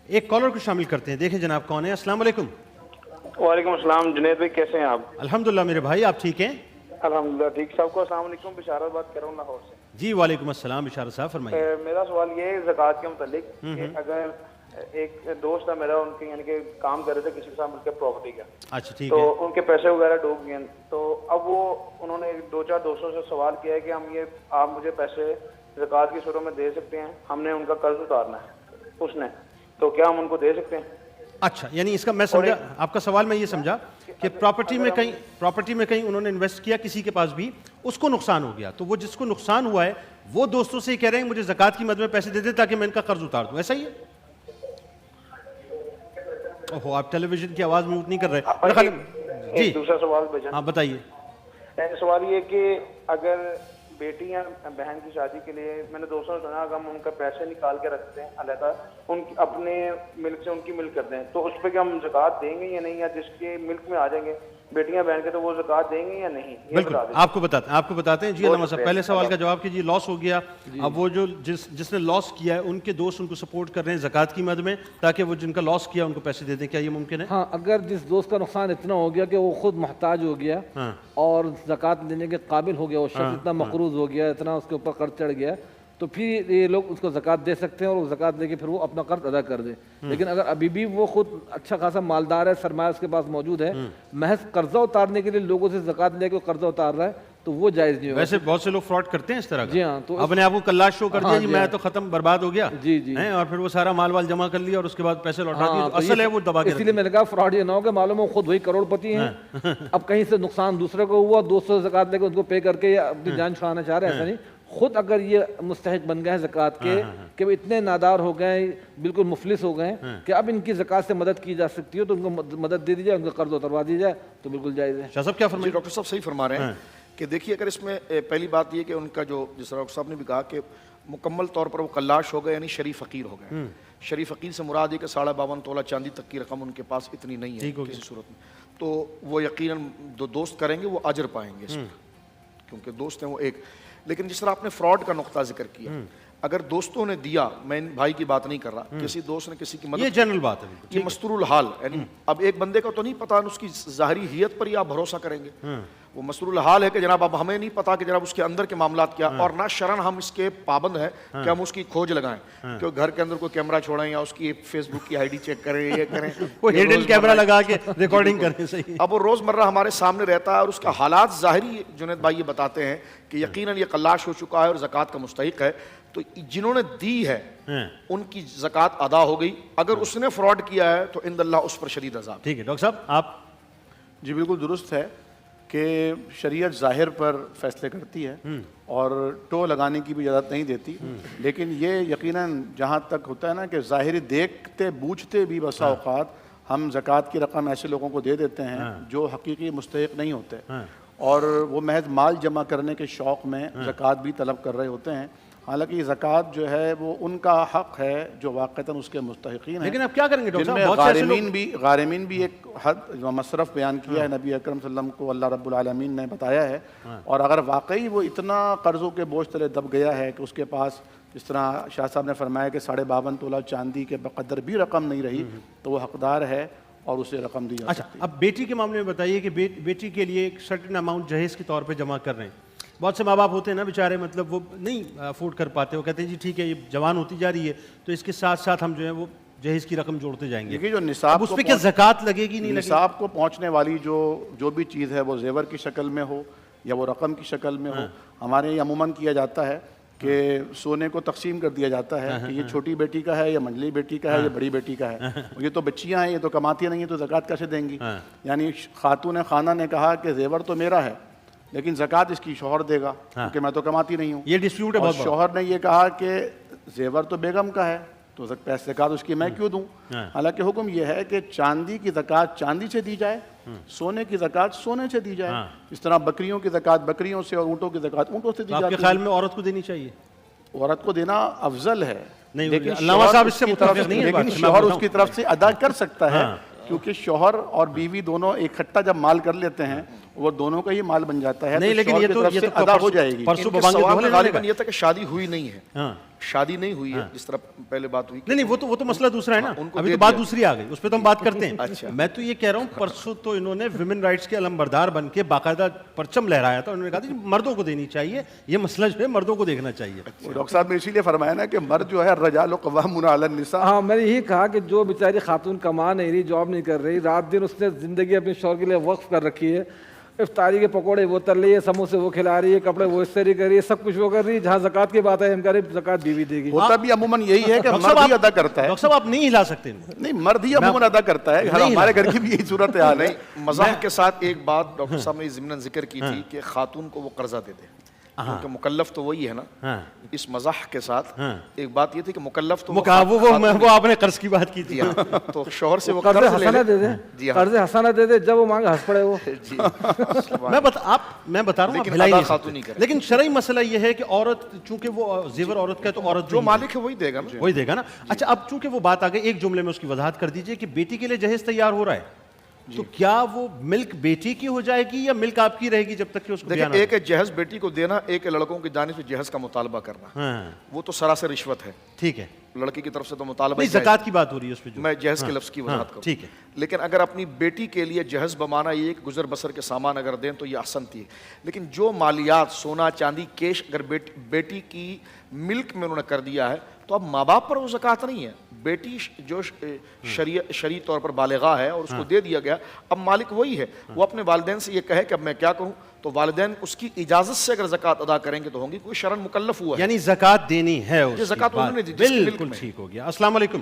ایک کالر کو شامل کرتے ہیں, دیکھیں جناب کون ہے. السلام علیکم. وعلیکم السلام. جنید بھائی کیسے ہیں آپ؟ الحمدللہ میرے بھائی, آپ ٹھیک ہیں؟ الحمدللہ ٹھیک. سب کو السلام علیکم. بشارت بات کر رہا ہوں لاہور سے. جی وعلیکم السلام بشارت صاحب, فرمائیے. میرا سوال یہ ہے زکوٰۃ کے متعلق کہ اگر ایک دوست ہے میرا, ان کے یعنی کہ کام کر رہے تھے کسی کے ساتھ مل کے پراپرٹی کا, اچھا ٹھیک تو ہے, ان کے پیسے وغیرہ ڈوب گئے, تو اب انہوں نے 2-4 دوستوں سے سوال کیا ہے کہ آپ مجھے پیسے زکوٰۃ کی صورت میں دے سکتے ہیں, ہم نے ان کا قرض اتارنا ہے اس نے, تو کیا ہم ان کو دے سکتے ہیں؟ اچھا یعنی اس کا میں سمجھا آپ کا سوال, میں یہ سمجھا کہ پراپرٹی میں کہیں انہوں نے انویسٹ کیا کسی کے پاس بھی, اس کو نقصان ہو گیا, تو وہ جس کو نقصان ہوا ہے وہ دوستوں سے یہ کہہ رہے ہیں مجھے زکوٰۃ کی مد میں پیسے دے دے تاکہ میں ان کا قرض اتار دوں, ایسا ہی ہے؟ اوہو آپ ٹیلی ویژن کی آواز میوٹ نہیں کر رہے. جی دوسرا سوال ہاں بتائیے. سوال یہ کہ اگر بیٹی یا بہن کی شادی کے لیے میں نے دوستوں سے سنا اگر ہم ان کا پیسے نکال کے رکھتے ہیں علیحدہ, ان اپنے ملک سے ان کی ملک کرتے ہیں, تو اس پہ کیا ہم زکوٰۃ دیں گے یا نہیں, یا جس کے ملک میں آ جائیں گے بیٹیاں بہن کے تو وہ زکوٰۃ دیں گے یا نہیں؟ بالکل آپ کو بتاتے ہیں. جی علامہ صاحب پہلے سوال کا جواب کیجیے. لاس ہو گیا, اب وہ جو جس نے لاس کیا ہے ان کے دوست ان کو سپورٹ کر رہے ہیں زکوٰۃ کی مد میں تاکہ وہ جن کا لاس کیا ان کو پیسے دے دیں, کیا یہ ممکن ہے؟ ہاں, اگر جس دوست کا نقصان اتنا ہو گیا کہ وہ خود محتاج ہو گیا اور زکوٰۃ دینے کے قابل ہو گیا, وہ شخص اتنا مقروض ہو گیا, اتنا اس کے اوپر قرض چڑھ گیا, تو پھر یہ لوگ اس کو زکوٰۃ دے سکتے ہیں اور وہ زکوٰۃ لے کے پھر وہ اپنا قرض ادا کر دے. لیکن اگر ابھی بھی وہ خود اچھا خاصا مالدار ہے, سرمایہ اس کے پاس موجود ہے, محض قرضہ اتارنے کے لیے لوگوں سے زکوٰۃ لے کے قرضہ اتار رہا ہے, تو وہ جائز نہیں ہوگا. ویسے بہت سے لوگ فراڈ کرتے ہیں اس طرح کا. جی ہاں, تو اپنے آپ کو کلاش شو کر دیا جی میں تو ختم برباد ہو گیا, جی جی, اور پھر وہ سارا مال وال جمع کر لیا اور اس کے بعد پیسے لوٹا دیے, اصل ہے وہ دبا کے. اسی لیے میں نے کہا فراڈ یہ نہ ہو کہ معلوم ہو خود وہی کروڑ پتی ہیں, اب کہیں سے نقصان دوسرے کو ہوا, دوستوں سے زکوٰۃ لے کے ان کو پے کر کے اپنی جان چھڑانا چاہ رہے ہیں, ایسا نہیں. خود اگر یہ مستحق بن گئے ہیں زکوٰۃ کے کہ وہ اتنے نادار ہو گئے, بالکل مفلس ہو گئے کہ اب ان کی زکوٰۃ سے مدد کی جا سکتی ہے, تو ان کو مدد دے دی جائے, ان کا قرض اتروا دی جائے, تو بالکل جائز ہے. شاہ صاحب کیا فرمائیں؟ ڈاکٹر صاحب صحیح فرما رہے ہیں کہ دیکھیے اگر اس میں پہلی بات یہ کہ ان کا جو جس طرح ڈاکٹر صاحب نے بھی کہا کہ مکمل طور پر وہ قلاش ہو گئے, یعنی شریف فقیر ہو گئے. شریف فقیر سے مراد ہے کہ 52.5 تولہ چاندی تک کی رقم ان کے پاس اتنی نہیں ہے کسی صورت میں, تو وہ یقیناً جو دوست کریں گے وہ اجر پائیں گے اس میں, کیونکہ دوست ہیں وہ ایک. لیکن جس طرح آپ نے فراڈ کا نقطہ ذکر کیا, اگر دوستوں نے دیا, میں بھائی کی بات نہیں کر رہا, کسی دوست نے کسی کی مدد, یہ جنرل بات ہے, یہ مستور الحال, یعنی اب ایک بندے کا تو نہیں پتا اس کی ظاہری حیت پر ہی آپ بھروسہ کریں گے, وہ مستور الحال ہے کہ جناب اب ہمیں نہیں پتا کہ جناب اس کے اندر کے معاملات کیا, اور نہ شرعن ہم اس کے پابند ہیں کہ ہم اس کی کھوج لگائیں, کہ گھر کے اندر کوئی کیمرہ چھوڑیں یا اس کی فیس بک کی آئی ڈی چیک کریں, یہ کریں, وہ ہیڈن کیمرہ لگا کے ریکارڈنگ کریں. صحیح. اب وہ روزمرہ ہمارے سامنے رہتا ہے اور اس کا حالات ظاہری جنید بھائی یہ بتاتے ہیں کہ یقیناً یہ قلاش ہو چکا ہے اور زکوٰۃ کا مستحق ہے, تو جنہوں نے دی ہے ان کی زکوٰۃ ادا ہو گئی. اگر اس نے فراڈ کیا ہے تو عند اللہ اس پر شدید عذاب. ٹھیک ہے ڈاکٹر صاحب آپ. جی بالکل درست ہے کہ شریعت ظاہر پر فیصلے کرتی ہے اور ٹو لگانے کی بھی اجازت نہیں دیتی, لیکن یہ یقیناً جہاں تک ہوتا ہے نا کہ ظاہری دیکھتے بوجھتے بھی بسا اوقات ہم زکوٰۃ کی رقم ایسے لوگوں کو دے دیتے ہیں جو حقیقی مستحق نہیں ہوتے, اور وہ محض مال جمع کرنے کے شوق میں زکوٰۃ بھی طلب کر رہے ہوتے ہیں. حالانکہ یہ زکوٰۃ جو ہے وہ ان کا حق ہے جو واقعتاً اس کے مستحقین ہیں. لیکن اب کیا کریں گے ڈاکٹر صاحب, صاحب غارمین بھی ایک حد مصرف بیان کیا ہے نبی اکرم صلی اللہ علیہ وسلم کو اللہ رب العالمین نے بتایا ہے, اور اگر واقعی وہ اتنا قرضوں کے بوجھ تلے دب گیا ہے کہ اس کے پاس جس طرح شاہ صاحب نے فرمایا کہ 52.5 تولہ چاندی کے بقدر بھی رقم نہیں رہی, تو وہ حقدار ہے اور اسے رقم دی جا سکتی ہے. اچھا اب بیٹی کے معاملے میں بتائیے کہ بیٹی کے لیے ایک سرٹن اماؤنٹ جہیز کے طور پہ جمع کر رہے ہیں. بہت سے ماں باپ ہوتے ہیں نا بیچارے, مطلب وہ نہیں افورڈ کر پاتے, وہ کہتے ہیں جی ٹھیک ہے یہ جوان ہوتی جا رہی ہے تو اس کے ساتھ ساتھ ہم جو ہے وہ جہیز کی رقم جوڑتے جائیں گے. جو نصاب اس پہ کیا زکوٰۃ لگے گی نہیں لگے گی؟ نصاب کو پہنچنے والی جو بھی چیز ہے وہ زیور کی شکل میں ہو یا وہ رقم کی شکل میں ہو, ہمارے یہاں عموماً کیا جاتا ہے کہ سونے کو تقسیم کر دیا جاتا ہے کہ یہ چھوٹی بیٹی کا ہے یا منجلی بیٹی کا ہے یا بڑی بیٹی کا ہے, یہ تو بچیاں ہیں, یہ تو کماتی نہیں ہیں, تو زکوٰۃ کیسے دیں گی؟ یعنی خاتون خانہ نے کہا کہ زیور تو میرا ہے لیکن زکوٰۃ اس کی شوہر دے گا کیونکہ میں تو کماتی نہیں ہوں. یہ ڈسپیوٹ ہے. اور شوہر نے یہ کہا کہ زیور تو بیگم کا ہے تو زکوٰۃ اس کی میں کیوں دوں؟ حالانکہ حکم یہ ہے کہ چاندی کی زکوٰۃ چاندی سے دی جائے, سونے کی زکوٰۃ سونے سے دی جائے. اس طرح بکریوں کی زکوٰۃ بکریوں سے اور اونٹوں کی زکوٰۃ اونٹوں سے دی جاتی ہے. آپ کے خیال میں عورت کو دینی چاہیے؟ عورت کو دینا افضل ہے, لیکن شوہر اس کی طرف سے ادا کر سکتا ہے, کیونکہ شوہر اور بیوی دونوں اکٹھا جب مال کر لیتے ہیں وہ دونوں کا ہی مال بن جاتا ہے، نہیں تو لیکن شوہر یہ کی تو طرف یہ سے تو ادا ہو جائے گی۔ پرسوں ان کے ببانگ سوال دوہلے میں انہوں نے غالباً یہ تھا کہ شادی ہوئی نہیں ہے، ہاں شادی نہیں ہوئی ہے جس طرح پہلے بات ہوئی۔ نہیں وہ تو مسئلہ دوسرا ہے نا، ان کو ابھی دے تو بات دیا۔ دوسری آ گئی، اس پہ تو ہم بات کرتے ہیں۔ اچھا۔ میں تو یہ کہہ رہا ہوں پرسوں تو انہوں نے ویمن رائٹس کے علمبردار بن کے باقاعدہ پرچم لہرایا تھا، انہوں نے کہا تھا کہ مردوں کو دینی چاہیے، یہ مسئلہ جو ہے مردوں کو دیکھنا چاہیے۔ وہ ڈاکٹر صاحب نے اسی لیے فرمایا نا کہ مرد جو ہے الرجال قوامون علی النساء۔ ہاں میں نے یہی کہا کہ جو بیچاری خاتون کما نہیں رہی، جاب نہیں کر رہی، رات دن اس نے زندگی اپنے شوہر کے لیے وقف کر رکھی ہے، افطاری کے پکوڑے وہ تل رہی ہے، سموسے وہ کھلا رہی ہے، کپڑے وہ استری کر رہی ہے، سب کچھ وہ کر رہی ہے، جہاں زکوٰۃ کی بات ہے ہم کہہ رہے ہیں زکوٰۃ بیوی دے گی۔ ہوتا بھی عموماً یہی ہے کہ ڈاکٹر مرد صاحب ہی ادا کرتا ہے۔ ڈاکٹر صاحب آپ نہیں ہلا سکتے ان کو۔ نہیں، مرد ہی عموماً ادا کرتا ہے، ہمارے گھر کی بھی یہی صورت حال ہے۔ مزاح کے ساتھ ایک بات ڈاکٹر صاحب نے ضمن ذکر کی تھی کہ خاتون کو وہ قرضہ دے دے، کیونکہ مکلف تو وہی ہے نا۔ ہاں اس مزاح کے ساتھ ایک بات یہ تھی کہ مکلف تو وہ آپ نے قرض کی بات کی تھی۔ جی ہاں، تو شوہر سے وہ قرض قرض لے حسنہ دے لے۔ دے، جی ہاں، قرض حسنہ دے دے، جب وہ مانگے ہنس پڑے وہ۔ جی میں بتا رہا ہوں آپ لیکن ہلا ہی ادا نہیں خاتون سکتے۔ ہی کرے۔ لیکن شرعی مسئلہ یہ ہے کہ عورت چونکہ وہ زیور عورت کا ہے تو عورت جو مالک ہے وہی دے گا نا۔ وہی دے گا نا۔ اچھا اب چونکہ وہ بات آ گئی، ایک جملے میں اس کی وضاحت کر دیجئے کہ بیٹی کے لیے جہیز تیار ہو رہا ہے تو کیا وہ ملک بیٹی کی ہو جائے گی یا ملک آپ کی رہے گی جب تک کہ اس کو دیکھیں، ایک ہے جہیز بیٹی کو دینا، ایک ہے لڑکوں کی جانب سے جہیز کا مطالبہ کرنا، ہاں وہ تو سراسر رشوت ہے۔ ٹھیک ہے، لڑکی کی طرف سے تو مطالبہ نہیں زکوٰۃ کی بات ہو رہی ہے اس پہ جو میں جہیز کے لفظ کی وضاحت کروں۔ ٹھیک ہے۔ لیکن اگر اپنی بیٹی کے لیے جہیز بمانا یہ ایک گزر بسر کے سامان اگر دیں تو یہ احسن تھی، لیکن جو مالیات سونا چاندی کیش اگر بیٹی کی ملک میں انہوں نے کر دیا ہے تو اب ماں باپ پر وہ زکوٰۃ نہیں ہے، بیٹی جو شرعی طور پر بالغاہ ہے اور اس کو دے دیا گیا، اب مالک وہی ہے، وہ اپنے والدین سے یہ کہے کہ اب میں کیا کروں، تو والدین اس کی اجازت سے اگر زکوٰۃ ادا کریں گے تو ہوں گی، کوئی شرعاً مکلف ہوا ہے، یعنی زکوٰۃ دینی ہے اس کی زکوٰۃ انہوں نے دی، بات۔ جس کی ملک بالکل میں۔ ٹھیک ہو گیا۔ السلام علیکم۔